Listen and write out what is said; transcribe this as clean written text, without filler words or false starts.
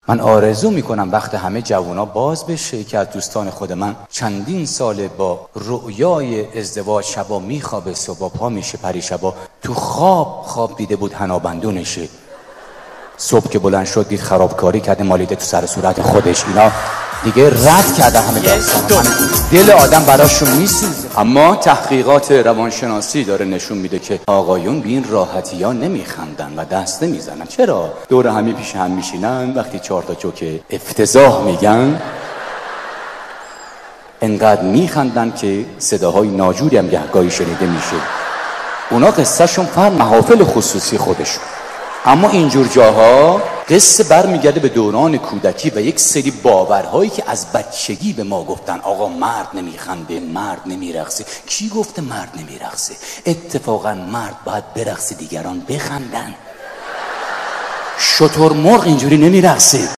من آرزو میکنم وقت همه جوونا باز بشه که از دوستان خود من چندین ساله با رؤیای ازدواج شبا میخوابه صبح پا میشه پریشبا تو خواب دیده بود حنابندونشه، صبح که بلند شد دید خرابکاری کرده مالیده تو سر صورت خودش. اینا دیگه رد کرده همه داستان، دل آدم براشون میسوزه. اما تحقیقات روانشناسی داره نشون میده که آقایون به این راحتی ها نمیخندن و دست نمیزنن. چرا؟ دور همی پیش هم میشینن، وقتی 4 تا جوک افتضاح میگن انقدر میخندن که صداهای ناجوری هم گهگاهی شنیده میشه. اونا قصه شون فهم محافل خصوصی خودشون. اما اینجور جاها قصه برمیگرده به دوران کودکی و یک سری باورهایی که از بچگی به ما گفتن آقا مرد نمیخنده، مرد نمیرقصه. کی گفته مرد نمیرقصه؟ اتفاقا مرد باید برقصه دیگران بخندن. شترمرغ اینجوری نمیرقصه.